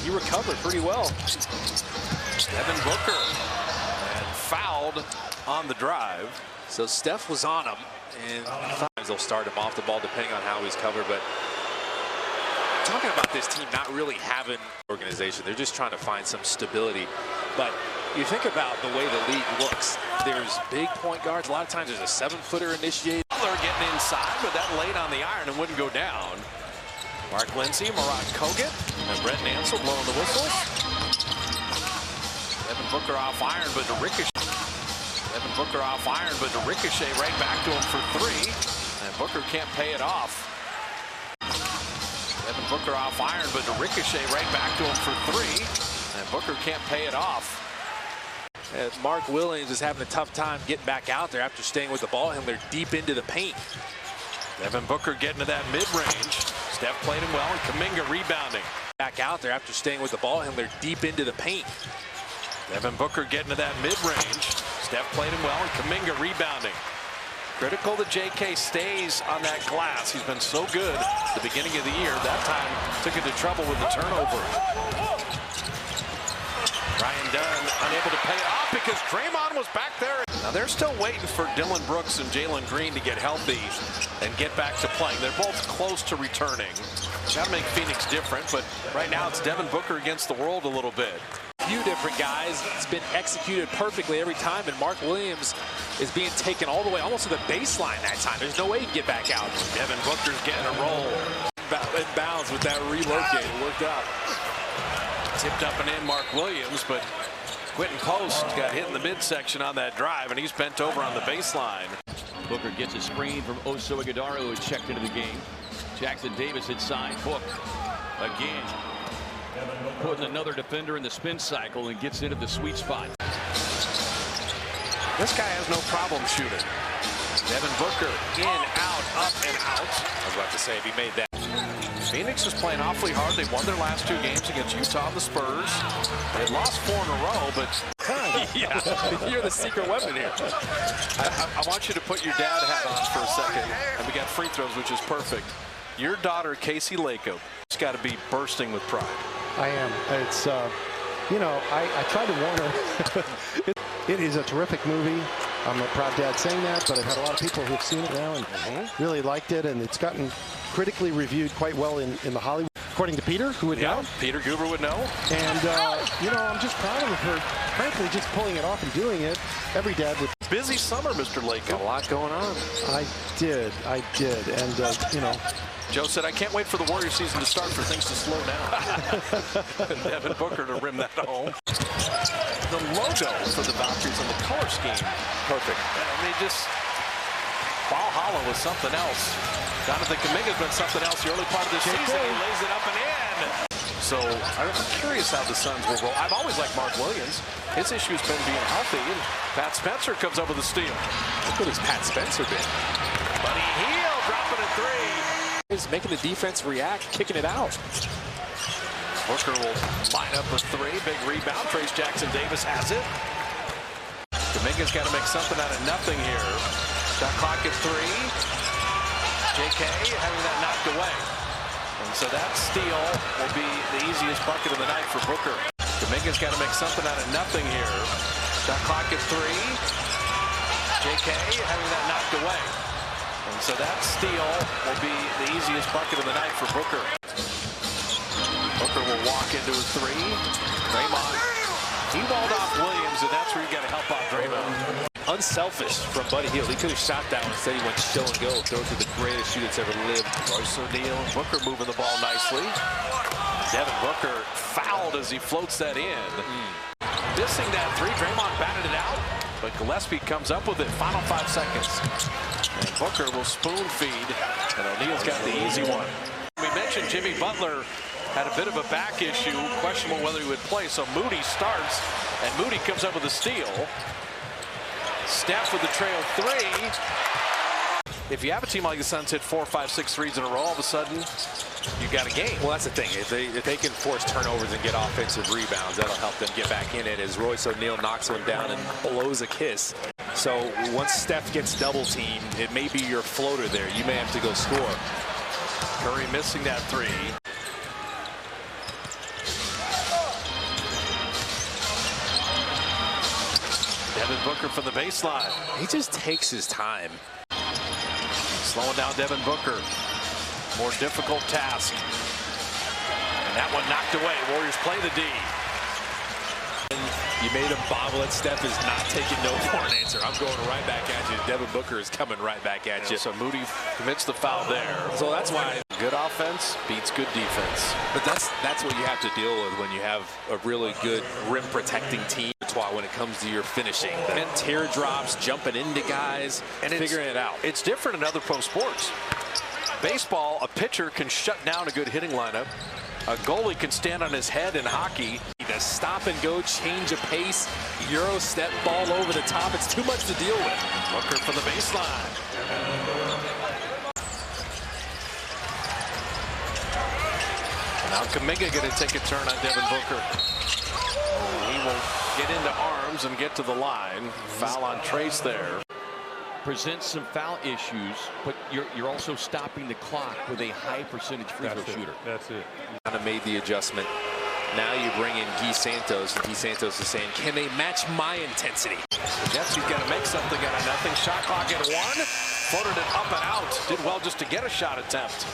he recovered pretty well. Devin Booker and fouled on the drive. So Steph was on him, and sometimes they'll start him off the ball depending on how he's covered. But talking about this team not really having organization, they're just trying to find some stability. But you think about the way the league looks. There's big point guards. A lot of times there's a 7-footer initiated. They're getting inside, but that laid on the iron and wouldn't go down. M.Lindsay, M.Kogut, and B.Nansel blowing the whistles. Devin Booker off iron, but the ricochet. Devin Booker off iron, but the ricochet right back to him for 3. And Booker can't pay it off. Devin Booker off iron, but the ricochet right back to him for 3. And Booker can't pay it off. And Mark Williams is having a tough time getting back out there after staying with the ball handler deep into the paint. Devin Booker getting to that mid-range. Steph played him well, and Kuminga rebounding. Back out there after staying with the ball handler deep into the paint. Devin Booker getting to that mid-range. Steph played him well, and Kuminga rebounding. Critical that J.K. stays on that glass. He's been so good at the beginning of the year. That time took into trouble with the turnover. Ryan Dunn unable to pay it off because Draymond was back there. Now they're still waiting for Dillon Brooks and Jalen Green to get healthy and get back to playing. They're both close to returning. Got to make Phoenix different, but right now it's Devin Booker against the world a little bit. Few different guys. It's been executed perfectly every time, and Mark Williams is being taken all the way almost to the baseline that time. There's no way he can get back out. Devin Booker's getting a roll. In bounds with that relocate. It worked out. Tipped up and in Mark Williams, but Quentin Post got hit in the midsection on that drive, and he's bent over on the baseline. Booker gets a screen from Oso Ighodaro, who checked into the game. Jackson Davis inside. Book again. Putting another defender in the spin cycle and gets into the sweet spot. This guy has no problem shooting. Devin Booker in, out, up, and out. I was about to say, if he made that. Phoenix is playing awfully hard. They've won their last 2 games against Utah and the Spurs. They lost 4 in a row, but yeah, you're the secret weapon here. I want you to put your dad hat on for a second. And we got free throws, which is perfect. Your daughter, Casey Layup, has got to be bursting with pride. I am. It's, you know, I tried to warn her. It is a terrific movie. I'm a proud dad saying that, but I've had a lot of people who've seen it now and really liked it, and it's gotten critically reviewed quite well in the Hollywood. According to Peter, who would know. Peter Goober would know. And, you know, I'm just proud of her, frankly, just pulling it off and doing it. Every dad would. Busy summer, Mr. Layup. A lot going on. I did. And, you know. Joe said, I can't wait for the Warrior season to start for things to slow down. Devin Booker to rim that home. The logo for the Valkyries and the color scheme, perfect. I mean, just Valhalla was something else. Jonathan Kuminga's been something else the early part of this season. He lays it up and in. So I'm curious how the Suns will roll. I've always liked Mark Williams. His issue's been being healthy, and Pat Spencer comes up with a steal. Look what has Pat Spencer been. Buddy Hield dropping a 3. He's making the defense react, kicking it out. Booker will line up a 3. Big rebound. Trace Jackson Davis has it. Kuminga's got to make something out of nothing here. Shot clock at 3. J.K. having that knocked away. And so that steal will be the easiest bucket of the night for Booker. Kuminga's got to make something out of nothing here. Shot clock at 3. J.K. having that knocked away. And so that steal will be the easiest bucket of the night for Booker. Booker will walk into a 3. Draymond. He walled off Williams, and that's where you got to help out Draymond. Unselfish from Buddy Hield. He could have shot that one. Instead, he went show and go. Throw to the greatest shooter that's ever lived. Royce O'Neal and Booker moving the ball nicely. Devin Booker fouled as he floats that in. Missing that 3. Draymond batted it out, but Gillespie comes up with it. Final 5 seconds. And Booker will spoon feed, and O'Neal's got the easy one. We mentioned Jimmy Butler had a bit of a back issue, questionable whether he would play, so Moody starts, and Moody comes up with a steal. Steph with the trail 3. If you have a team like the Suns hit 4, 5, 6 threes in a row, all of a sudden, you got a game. Well, that's the thing. If they can force turnovers and get offensive rebounds, that'll help them get back in it as Royce O'Neal knocks one down and blows a kiss. So once Steph gets double teamed, it may be your floater there. You may have to go score. Curry missing that 3. Booker from the baseline. He just takes his time. Slowing down Devin Booker. More difficult task. And that one knocked away. Warriors play the D. You made him bobble it. Steph is not taking no for an answer. I'm going right back at you. Devin Booker is coming right back at you. So Moody commits the foul there. So that's why good offense beats good defense. But that's what you have to deal with when you have a really good rim protecting team. That's why when it comes to your finishing, the teardrops, jumping into guys, and figuring it out. It's different in other pro sports. Baseball, a pitcher can shut down a good hitting lineup. A goalie can stand on his head in hockey. The stop and go, change of pace, Euro step ball over the top. It's too much to deal with. Booker from the baseline. Now Kuminga going to take a turn on Devin Booker. He will get into arms and get to the line. Foul on Trace there. Presents some foul issues, but you're also stopping the clock with a high percentage free throw shooter. That's it. Kind of made the adjustment. Now you bring in Guy Santos, and Guy Santos is saying, can they match my intensity? Gillespie's got to make something out of nothing. Shot clock at 1. Floated it up and out. Did well just to get a shot attempt.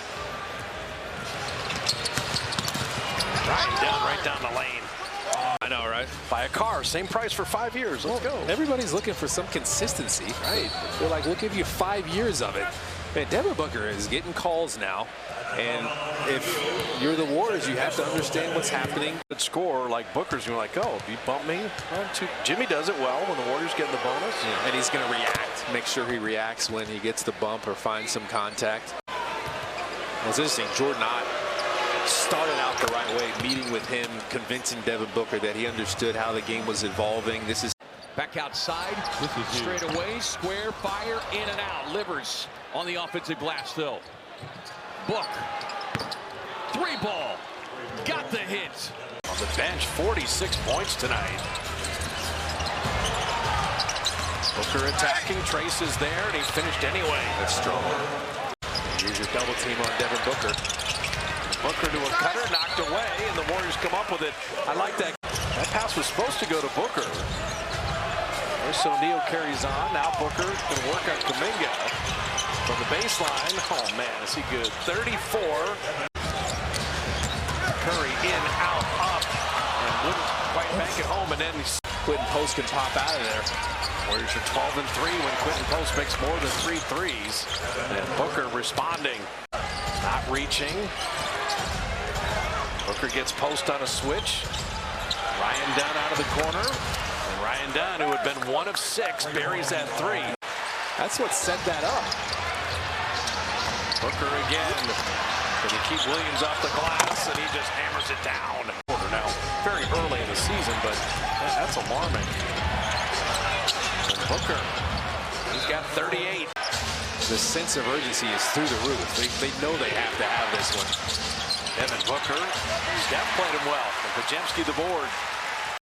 Right down the lane. I know, right? Buy a car, same price for 5 years. Let's go. Everybody's looking for some consistency, right? They're like, we'll give you 5 years of it. Man, Devin Booker is getting calls now, and if you're the Warriors, you have to understand what's happening. Good score like Booker's, you're like, oh, you bump me? Jimmy does it well when the Warriors get the bonus. Yeah, and he's going to react. Make sure he reacts when he gets the bump or finds some contact. Well, it's interesting. Jordan Ott started out the right way, meeting with him, convincing Devin Booker that he understood how the game was evolving. This is back outside, straight away, square, fire, in and out. Livers on the offensive glass still. Book, 3-ball, got the hit. On the bench, 46 points tonight. Booker attacking, Trace is there, and he finished anyway. That's strong. Here's your double team on Devin Booker. Booker to a cutter, knocked away, and the Warriors come up with it. I like that. That pass was supposed to go to Booker. So O'Neal carries on. Now Booker going to work on Kuminga from the baseline. Oh, man, is he good. 34. Curry in, out, up. And wouldn't quite bank it home. And then Quentin Post can pop out of there. Warriors are 12-3 when Quentin Post makes more than 3 threes. And Booker responding. Not reaching. Booker gets Post on a switch. Ryan Dunn out of the corner. And Ryan Dunn, who had been 1 of 6, buries that 3. That's what set that up. Booker again. Can he keep Williams off the glass? And he just hammers it down. Now, very early in the season, but that's alarming. And Booker, he's got 38. The sense of urgency is through the roof. They know they have to have this one. Devin Booker, Steph played him well. And Gillespie the board.